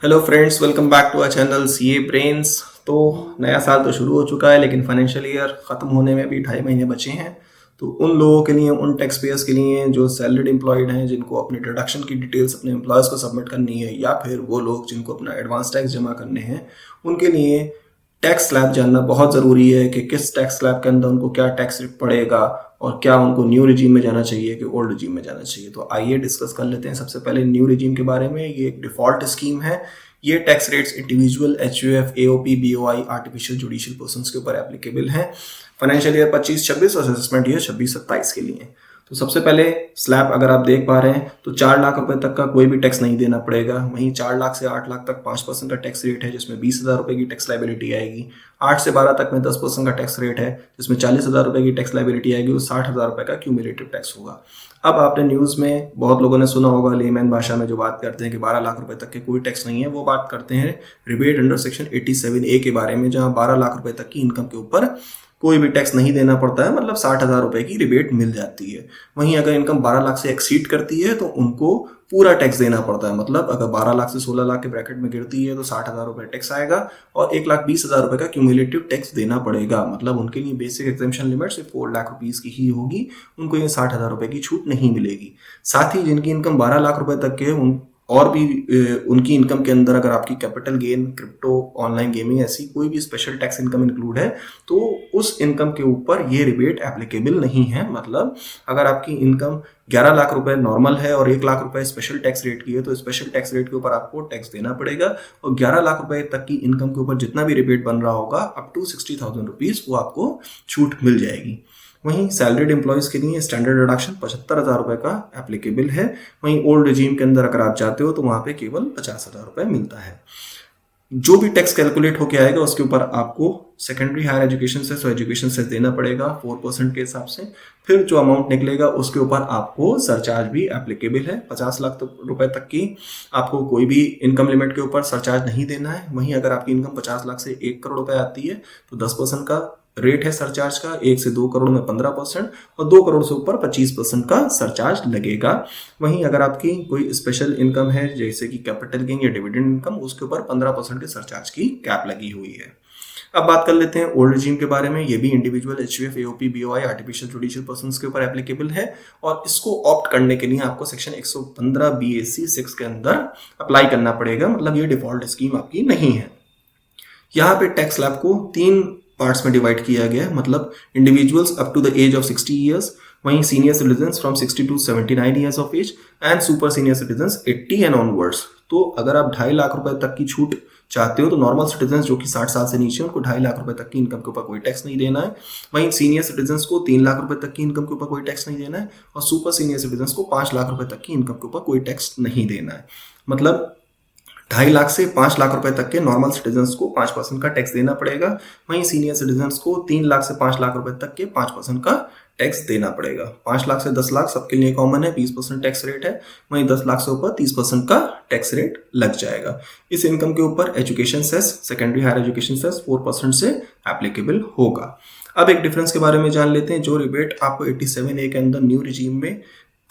Hello friends, welcome back to our channel CA Brains. तो नया साल तो शुरू हो चुका है, लेकिन फाइनेंशियल ईयर ख़त्म होने में भी 2.5 महीने बचे हैं। तो उन लोगों के लिए, उन टैक्स पेयर्स के लिए जो सैलरीड एम्प्लॉयड हैं, जिनको अपने डिडक्शन की डिटेल्स अपने एम्प्लॉयज़ को सबमिट करनी है, या फिर वो लोग जिनको अपना एडवांस टैक्स जमा करने हैं, उनके लिए टैक्स स्लैब जानना बहुत ज़रूरी है कि किस टैक्स स्लैब के अंदर उनको क्या टैक्स रेट पड़ेगा और क्या उनको न्यू रिजीम में जाना चाहिए कि ओल्ड रिजीम में जाना चाहिए। तो आइए डिस्कस कर लेते हैं सबसे पहले न्यू रिजीम के बारे में। ये एक डिफ़ॉल्ट स्कीम है। ये tax rates individual, HUF, AOP, BOI, artificial judicial persons के ऊपर एप्लीकेबल हैं। फाइनेंशियल ईयर 25-26 और असेसमेंट ईयर 26-27 के लिए। तो सबसे पहले स्लैब अगर आप देख पा रहे हैं तो 4 लाख रुपए तक का कोई भी टैक्स नहीं देना पड़ेगा। वहीं 4 लाख से 8 लाख तक 5% का टैक्स रेट है, जिसमें 20,000 रुपए की टैक्स लाइबिलिटी आएगी। 8 से 12 तक में 10% का टैक्स रेट है, जिसमें 40,000 रुपए की टैक्स लाइबिलिटी आएगी और 60,000 रुपए का क्यूमुलेटिव टैक्स होगा। अब आपने न्यूज़ में बहुत लोगों ने सुना होगा, लेमैन भाषा में जो बात करते हैं कि 12 लाख रुपए तक के कोई टैक्स नहीं है, वो बात करते हैं रिबेट अंडर सेक्शन 87A के बारे में, जहां 12 लाख रुपए तक की इनकम के ऊपर कोई भी टैक्स नहीं देना पड़ता है, मतलब 60,000 रुपए की रिबेट मिल जाती है। वहीं अगर इनकम 12 लाख से एक्सीड करती है तो उनको पूरा टैक्स देना पड़ता है। मतलब अगर 12 लाख से 16 लाख के ब्रैकेट में गिरती है तो 60,000 रुपए टैक्स आएगा और 1,20,000 रुपए का क्यूमुलेटिव टैक्स देना पड़ेगा। मतलब उनके लिए बेसिक एग्जेम्पशन लिमिट सिर्फ 4 लाख रुपीज की ही होगी, उनको ये 60,000 रुपए की छूट नहीं मिलेगी। साथ ही जिनकी इनकम 12 लाख रुपए तक के उन और भी उनकी इनकम के अंदर अगर आपकी capital gain, crypto, online gaming, ऐसी कोई भी स्पेशल टैक्स इनकम इंक्लूड है तो उस इनकम के ऊपर ये रिबेट एप्लीकेबल नहीं है। मतलब अगर आपकी इनकम 11 लाख रुपए नॉर्मल है और 1 लाख रुपए स्पेशल टैक्स रेट की है तो स्पेशल टैक्स रेट के ऊपर आपको टैक्स देना पड़ेगा और 11 लाख रुपए तक की इनकम के ऊपर जितना भी रिबेट बन रहा होगा अप टू 60,000 रुपीज वो आपको छूट मिल जाएगी। वहीं सैलरीड एम्प्लॉयज़ के लिए स्टैंडर्ड डिडक्शन 75,000 रुपए का एप्लीकेबल है। वहीं ओल्ड रिजीम के अंदर अगर आप जाते हो तो वहां पे केवल 50,000 रुपए मिलता है। जो भी टैक्स कैलकुलेट होके आएगा उसके ऊपर आपको सेकेंडरी हायर एजुकेशन सेस और एजुकेशन सेस देना पड़ेगा 4% के हिसाब से। फिर जो अमाउंट निकलेगा उसके ऊपर आपको सरचार्ज भी एप्लीकेबल है। 50 लाख रुपए तक की आपको कोई भी इनकम लिमिट के ऊपर सरचार्ज नहीं देना है। वहीं अगर आपकी इनकम 50 लाख से 1 करोड़ रुपए आती है तो 10% का रेट है सरचार्ज का। 1 से 2 करोड़ में 15% और 2 करोड़ से ऊपर 25% का सरचार्ज लगेगा। वहीं अगर आपकी कोई स्पेशल इनकम है जैसे कि कैपिटल गेन या डिविडेंड इनकम, उसके ऊपर 15% के सरचार्ज की कैप लगी हुई है। अब बात कर लेते हैं ओल्ड रिजीम के बारे में। ये भी individual, HUF, AOP, BOI, artificial judicial persons के ऊपर एप्लीकेबल है और इसको ऑप्ट करने के लिए आपको सेक्शन 115 बीएससी 6 के अंदर अप्लाई करना पड़ेगा। मतलब ये डिफॉल्ट स्कीम आपकी नहीं है। यहाँ पे टैक्स स्लैब को 3 पार्ट्स में डिवाइड किया गया है। मतलब individuals up to the age of 60 years, वहीं senior citizens from 60 to 79 years of age and super senior citizens 80 and onwards. तो अगर आप 2.5 लाख रुपए तक की छूट चाहते हो तो नॉर्मल सिटीजन्स जो कि 60 साल से नीचे, उनको 2.5 लाख रुपए तक की इनकम के ऊपर कोई टैक्स नहीं देना है। वहीं सीनियर सिटीजन्स को 3 लाख रुपए तक की इनकम के ऊपर कोई टैक्स नहीं देना है और सुपर सीनियर सिटीजन्स को 5 लाख रुपए तक की इनकम के ऊपर कोई टैक्स नहीं देना है। मतलब 2.5 लाख से 5 लाख रुपए तक के नॉर्मल सिटीजन्स को 5% का टैक्स देना पड़ेगा। वहीं सीनियर सिटीजन्स को 3 लाख से 5 लाख रुपए तक के 5% का टैक्स देना पड़ेगा। 5 लाख से 10 लाख सबके लिए कॉमन है, 20% टैक्स रेट है। वहीं 10 लाख से ऊपर 30% का टैक्स रेट लग जाएगा। इस इनकम के ऊपर education cess, secondary higher education cess 4% से एप्लीकेबल होगा। अब एक डिफरेंस के बारे में जान लेते हैं। जो रिबेट आपको 87A के अंदर न्यू रिजीम में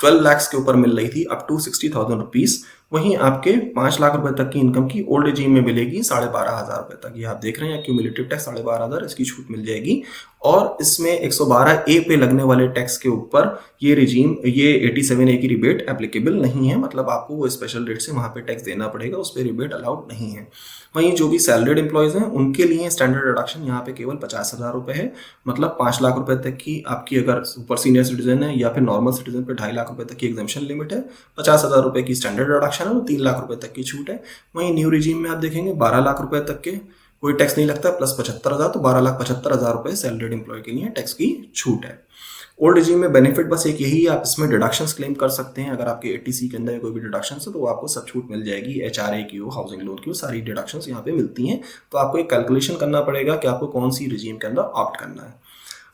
12 लाख के ऊपर मिल रही थी अप टू 60,000 रुपीज, वहीं आपके 5 लाख रुपए तक की इनकम की ओल्ड रिजीम में मिलेगी 12,500 रुपए तक। ये आप देख रहे हैं क्यूमुलेटिव टैक्स 12,500, इसकी छूट मिल जाएगी। और इसमें 112A पे लगने वाले टैक्स के ऊपर ये 87A की रिबेट एप्लीकेबल नहीं है। मतलब आपको वो स्पेशल रेट से वहां पे टैक्स देना पड़ेगा, उस पर रिबेट अलाउड नहीं है। वहीं जो भी सैलरीड एम्प्लॉयज हैं उनके लिए स्टैंडर्ड डिडक्शन यहाँ पे केवल 50,000 रुपए है। मतलब 5 लाख रुपए तक की आपकी अगर सुपर सीनियर सिटीजन है या फिर नॉर्मल सिटीजन पे 2.5 लाख रुपए तक की एग्जेम्पशन लिमिट है, 50,000 रुपए की स्टैंडर्ड डिडक्शन है, 3 लाख रुपए तक की छूट है। वहीं न्यू रिजीम में आप देखेंगे 12 लाख रुपए तक के कोई टैक्स नहीं लगता, प्लस 75,000, तो 12,75,000 रुपए सैलरीड एम्प्लॉय के लिए टैक्स की छूट है। ओल्ड रिजीम में बेनिफिट बस एक यही है, आप इसमें डिडक्शंस क्लेम कर सकते हैं। अगर आपके 80C के अंदर कोई भी डिडक्शन है तो आपको सब छूट मिल जाएगी। HRA की हो, हाउसिंग लोन की हो, सारी डिडक्शंस यहाँ पे मिलती हैं। तो आपको एक कैलकुलेशन करना पड़ेगा कि आपको कौन सी रिजीम के अंदर ऑप्ट करना है।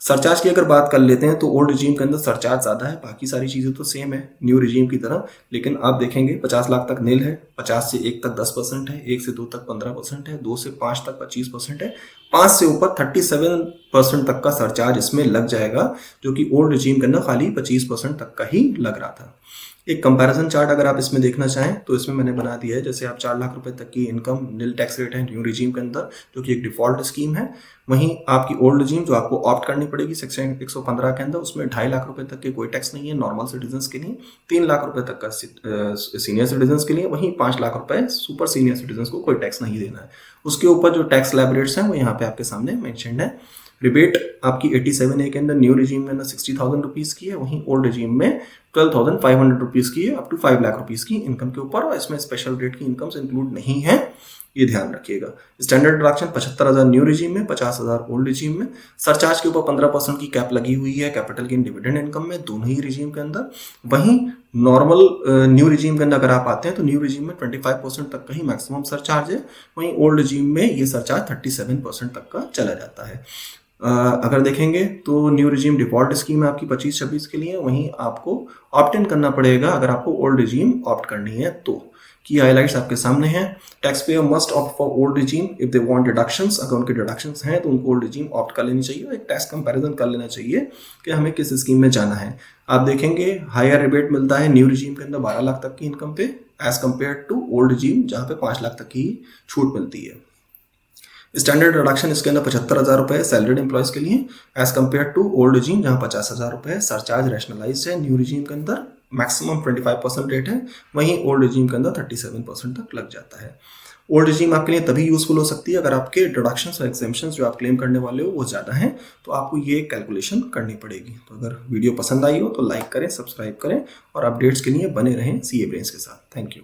सरचार्ज की अगर बात कर लेते हैं तो ओल्ड रिजीम के अंदर सरचार्ज ज़्यादा है, बाकी सारी चीज़ें तो सेम है न्यू रिजीम की तरह। लेकिन आप देखेंगे 50 लाख तक नील है, 50 से 1 तक 10% है, 1 से 2 तक 15% है, 2 से 5 तक 25% है, 5 से ऊपर 37% तक का सरचार्ज इसमें लग जाएगा, जो कि ओल्ड रिजीम के अंदर खाली 25% तक का ही लग रहा था। एक कंपैरिजन चार्ट अगर आप इसमें देखना चाहें तो इसमें मैंने बना दिया है, जैसे आप 4 लाख रुपए तक की इनकम नील टैक्स रेट है न्यू रिजीम के अंदर, जो कि एक डिफॉल्ट स्कीम है। वहीं आपकी ओल्ड रिजीम जो आपको ऑप्ट करनी पड़ेगी सेक्शन 115 के अंदर, उसमें 2.5 लाख रुपए तक के कोई टैक्स नहीं है नॉर्मल सिटीजन्स के लिए, 3 लाख रुपए तक का सीनियर सिटीजन्स के लिए, वहीं 5 लाख रुपए सुपर सीनियर सिटीजन्स को कोई टैक्स नहीं देना है। उसके ऊपर जो टैक्स स्लैब रेट्स हैं वो यहाँ पे आपके सामने मेंशन्ड है। रिबेट आपकी 87A के अंदर न्यू रिजीम के अंदर 60,000 रुपीज़ की है, वहीं ओल्ड रिजीम में 12,500 रुपीज़ की है अप टू 5 लाख रुपीज़ की इनकम के ऊपर, और इसमें स्पेशल रेट की इनकम्स इंक्लूड नहीं है, ये ध्यान रखिएगा। स्टैंडर्ड डिडक्शन 75,000 न्यू रिजीम में, 50,000 ओल्ड रिजीम में। सरचार्ज के ऊपर 15% की कैप लगी हुई है कैपिटल गेन डिविडेंड इनकम में, दोनों ही रिजीम के अंदर। वहीं नॉर्मल न्यू रिजीम के अंदर अगर आप आते हैं तो न्यू रिजीम में 25% तक का ही मैक्सिमम सरचार्ज है, वहीं ओल्ड रिजीम में ये सरचार्ज 37% तक का चला जाता है। अगर देखेंगे तो न्यू रिजीम डिफॉल्ट स्कीम है आपकी 25-26 के लिए, वहीं आपको ऑप्ट इन करना पड़ेगा अगर आपको ओल्ड रिजीम ऑप्ट करनी है तो। की हाइलाइट्स आपके सामने हैं। Tax payer must opt for old regime if they want deductions, अगर उनके डिडक्शंस हैं तो उनको ओल्ड रिजीम ऑप्ट कर लेनी चाहिए, एक टैक्स कंपैरिजन कर लेना चाहिए कि हमें किस स्कीम में जाना है। आप देखेंगे हायर रिबेट मिलता है न्यू रिजीम के अंदर 12 लाख तक की इनकम पे, as compare to old regime जहाँ पे 5 लाख तक की छूट मिलती है। स्टैंडर्ड डिडक्शन इसके अंदर 75,000 रुपए सैलरीड एम्प्लॉयज के लिए, as compare to old regime जहाँ 50,000 रुपए है। सरचार्ज रैशनलाइज्ड है न्यू रिजीम के अंदर, मैक्सिमम 25% रेट है, वहीं ओल्ड रिजीम के अंदर 37% तक लग जाता है। ओल्ड रिजीम आपके लिए तभी यूजफुल हो सकती है अगर आपके डिडक्शंस और एग्जेम्पशंस जो आप क्लेम करने वाले हो वो ज़्यादा हैं, तो आपको ये कैलकुलेशन करनी पड़ेगी। तो अगर वीडियो पसंद आई हो तो लाइक करें, सब्सक्राइब करें और अपडेट्स के लिए बने रहें सीए ब्रेन्स के साथ। Thank you.